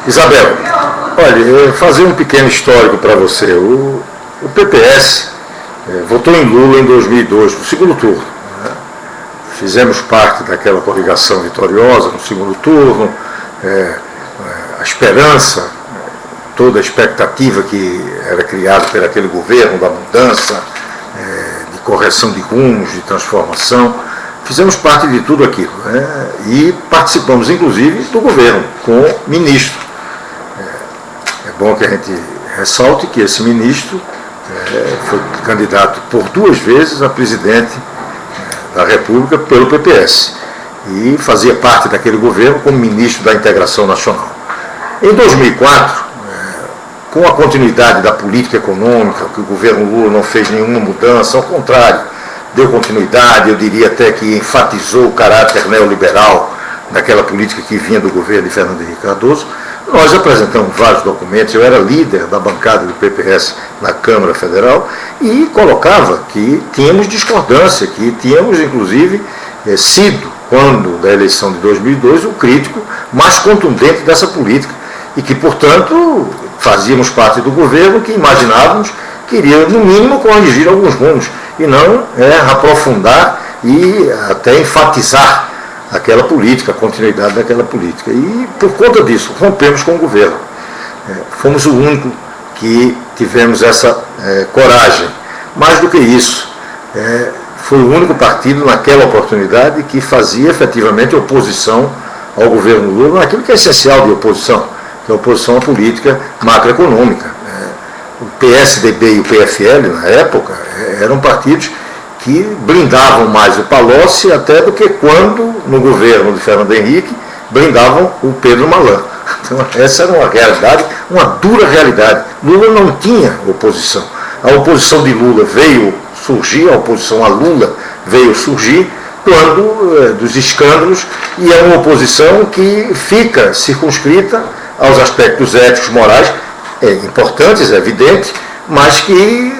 Isabel, olha, eu vou fazer um pequeno histórico para você. O PPS votou em Lula em 2002, no segundo turno. Né? Fizemos parte daquela coligação vitoriosa no segundo turno, a esperança, toda a expectativa que era criada por aquele governo da mudança, de correção de rumos, de transformação. Fizemos parte de tudo aquilo, né? E participamos, inclusive, do governo, com ministro. É bom que a gente ressalte que esse ministro foi candidato por 2 vezes a presidente da República pelo PPS e fazia parte daquele governo como ministro da Integração Nacional. Em 2004, com a continuidade da política econômica, que o governo Lula não fez nenhuma mudança, ao contrário, deu continuidade, eu diria até que enfatizou o caráter neoliberal daquela política que vinha do governo de Fernando Henrique Cardoso. Nós apresentamos vários documentos, eu era líder da bancada do PPS na Câmara Federal e colocava que tínhamos discordância, que tínhamos inclusive sido, quando da eleição de 2002, o crítico mais contundente dessa política e que, portanto, fazíamos parte do governo que imaginávamos que iria, no mínimo, corrigir alguns rumos e não aprofundar e até enfatizar aquela política, a continuidade daquela política. E, por conta disso, rompemos com o governo. Fomos o único que tivemos essa coragem. Mais do que isso, foi o único partido, naquela oportunidade, que fazia efetivamente oposição ao governo Lula, naquilo que é essencial de oposição, que é a oposição à política macroeconômica. O PSDB e o PFL, na época, eram partidos que blindavam mais o Palocci até do que quando, no governo de Fernando Henrique, blindavam o Pedro Malan. Então, essa era uma realidade, uma dura realidade. Lula não tinha oposição. A oposição de Lula veio surgir, a oposição a Lula veio surgir quando dos escândalos, e é uma oposição que fica circunscrita aos aspectos éticos, morais, importantes, é evidente, mas que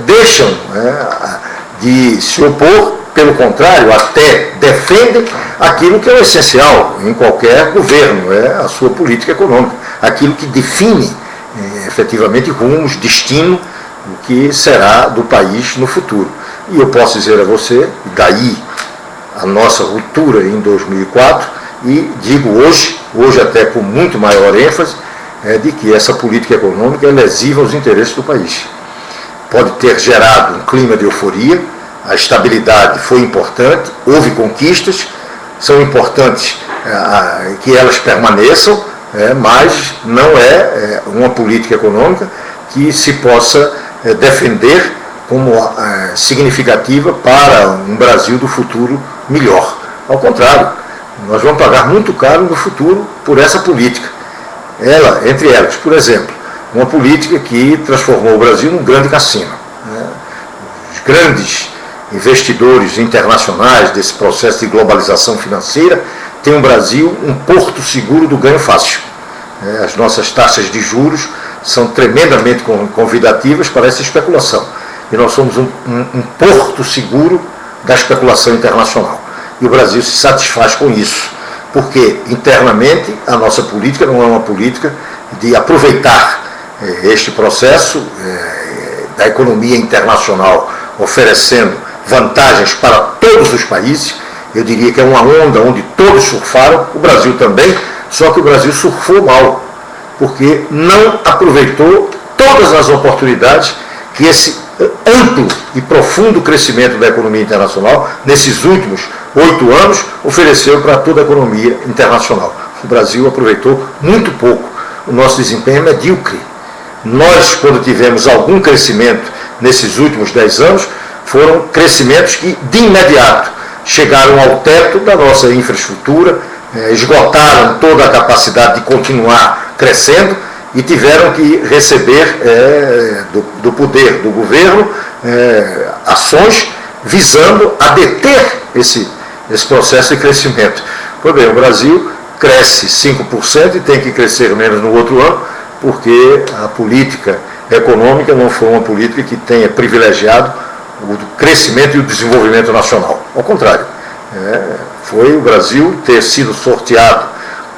deixam de se opor, pelo contrário, até defendem aquilo que é o essencial em qualquer governo, a sua política econômica, aquilo que define efetivamente rumos, destino, o que será do país no futuro. E eu posso dizer a você, daí a nossa ruptura em 2004, e digo hoje até com muito maior ênfase, de que essa política econômica é lesiva aos interesses do país. Pode ter gerado um clima de euforia, a estabilidade foi importante, houve conquistas, são importantes que elas permaneçam, mas não é uma política econômica que se possa defender como significativa para um Brasil do futuro melhor. Ao contrário, nós vamos pagar muito caro no futuro por essa política. Entre elas, por exemplo, uma política que transformou o Brasil num grande cassino. Os grandes investidores internacionais desse processo de globalização financeira têm no Brasil um porto seguro do ganho fácil. As nossas taxas de juros são tremendamente convidativas para essa especulação. E nós somos um porto seguro da especulação internacional. E o Brasil se satisfaz com isso, porque internamente a nossa política não é uma política de aproveitar este processo da economia internacional, oferecendo vantagens para todos os países. Eu diria que é uma onda onde todos surfaram, o Brasil também, só que o Brasil surfou mal, porque não aproveitou todas as oportunidades que esse amplo e profundo crescimento da economia internacional, nesses últimos 8 anos, ofereceu para toda a economia internacional. O Brasil aproveitou muito pouco. O nosso desempenho é medíocre. Nós, quando tivemos algum crescimento nesses últimos 10 anos, foram crescimentos que, de imediato, chegaram ao teto da nossa infraestrutura, esgotaram toda a capacidade de continuar crescendo e tiveram que receber do poder do governo ações visando a deter esse processo de crescimento. Pois bem, o Brasil cresce 5% e tem que crescer menos no outro ano, porque a política econômica não foi uma política que tenha privilegiado o crescimento e o desenvolvimento nacional. Ao contrário, foi o Brasil ter sido sorteado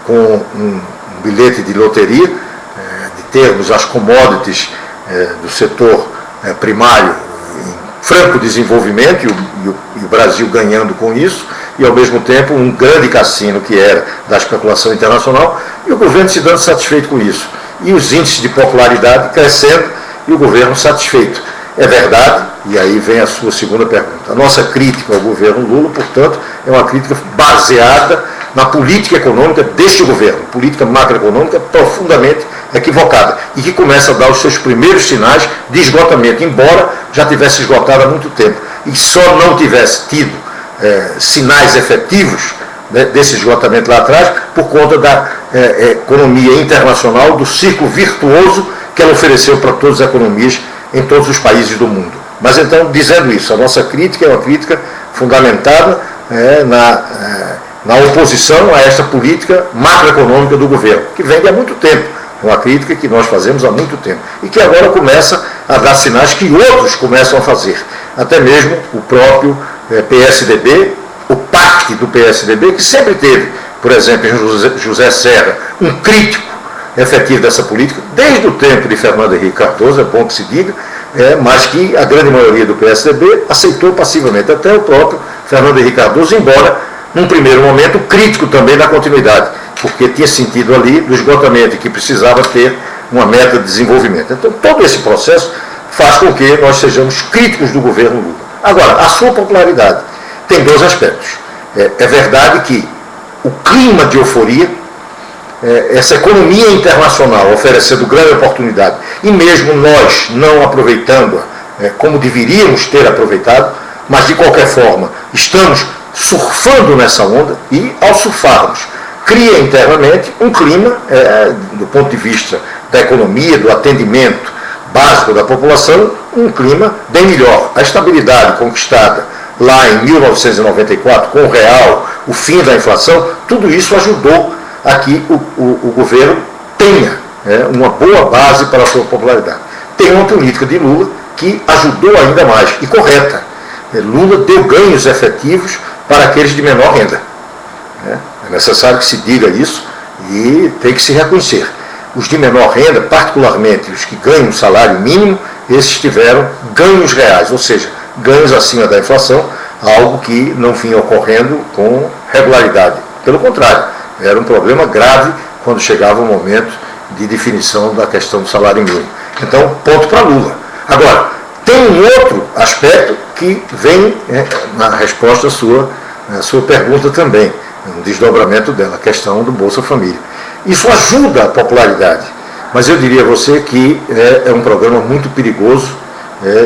com um bilhete de loteria, de termos as commodities do setor primário em franco desenvolvimento e o Brasil ganhando com isso, e ao mesmo tempo um grande cassino que era da especulação internacional, e o governo se dando satisfeito com isso. E os índices de popularidade crescendo e o governo satisfeito. É verdade, e aí vem a sua segunda pergunta. A nossa crítica ao governo Lula, portanto, é uma crítica baseada na política econômica deste governo, política macroeconômica profundamente equivocada, e que começa a dar os seus primeiros sinais de esgotamento, embora já tivesse esgotado há muito tempo, e só não tivesse tido sinais efetivos desse esgotamento lá atrás, por conta da economia internacional, do ciclo virtuoso que ela ofereceu para todas as economias em todos os países do mundo. Mas então, dizendo isso, a nossa crítica é uma crítica fundamentada na oposição a esta política macroeconômica do governo, que vem de há muito tempo, uma crítica que nós fazemos há muito tempo, e que agora começa a dar sinais que outros começam a fazer, até mesmo o próprio PSDB, o PAC do PSDB, que sempre teve, por exemplo, em José Serra, um crítico efetivo dessa política, desde o tempo de Fernando Henrique Cardoso, é bom que se diga, mas que a grande maioria do PSDB aceitou passivamente, até o próprio Fernando Henrique Cardoso, embora, num primeiro momento, crítico também da continuidade, porque tinha sentido ali do esgotamento e que precisava ter uma meta de desenvolvimento. Então, todo esse processo faz com que nós sejamos críticos do governo Lula. Agora, a sua popularidade tem dois aspectos. É verdade que o clima de euforia, essa economia internacional oferecendo grande oportunidade, e mesmo nós não aproveitando-a como deveríamos ter aproveitado, mas de qualquer forma estamos surfando nessa onda, e ao surfarmos, cria internamente um clima, do ponto de vista da economia, do atendimento básico da população, um clima bem melhor. A estabilidade conquistada lá em 1994, com o real, o fim da inflação, tudo isso ajudou a que o governo tenha uma boa base para a sua popularidade. Tem uma política de Lula que ajudou ainda mais, e correta. Lula deu ganhos efetivos para aqueles de menor renda. É necessário que se diga isso e tem que se reconhecer. Os de menor renda, particularmente os que ganham um salário mínimo, esses tiveram ganhos reais, ou seja, ganhos acima da inflação, algo que não vinha ocorrendo com regularidade. Pelo contrário, era um problema grave quando chegava o momento de definição da questão do salário mínimo. Então, ponto para Lula. Agora, tem um outro aspecto que vem na resposta à sua pergunta também, um desdobramento dela, a questão do Bolsa Família. Isso ajuda a popularidade, mas eu diria a você que é um programa muito perigoso,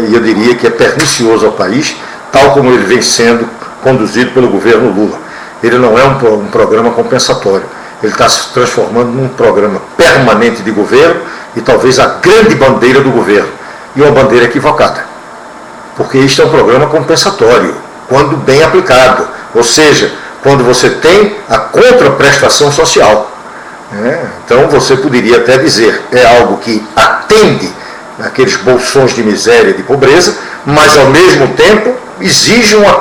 e eu diria que é pernicioso ao país, tal como ele vem sendo conduzido pelo governo Lula. Ele não é um programa compensatório, ele está se transformando num programa permanente de governo e talvez a grande bandeira do governo, e uma bandeira equivocada, porque este é um programa compensatório, quando bem aplicado, ou seja, quando você tem a contraprestação social. Então você poderia até dizer, é algo que atende aqueles bolsões de miséria e de pobreza, mas ao mesmo tempo exige uma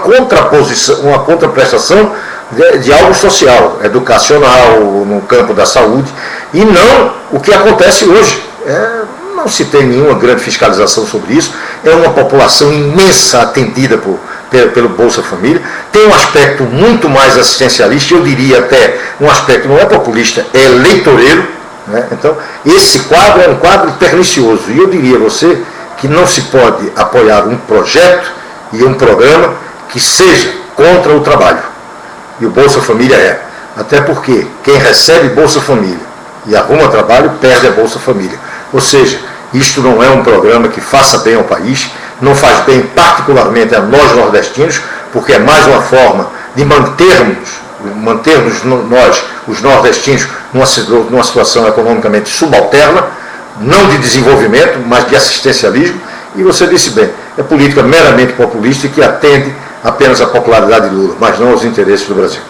contraprestação de algo social, educacional, no campo da saúde, e não o que acontece hoje. Não se tem nenhuma grande fiscalização sobre isso, é uma população imensa atendida pelo Bolsa Família, tem um aspecto muito mais assistencialista, eu diria até um aspecto não é populista, é eleitoreiro. Então, esse quadro é um quadro pernicioso, e eu diria a você que não se pode apoiar um projeto e um programa que seja contra o trabalho, e o Bolsa Família é, até porque quem recebe Bolsa Família e arruma trabalho perde a Bolsa Família, ou seja, isto não é um programa que faça bem ao país, não faz bem particularmente a nós nordestinos, porque é mais uma forma de mantermos nós, os nordestinos, numa situação economicamente subalterna, não de desenvolvimento, mas de assistencialismo, e você disse bem, é política meramente populista e que atende apenas à popularidade de Lula, mas não aos interesses do Brasil.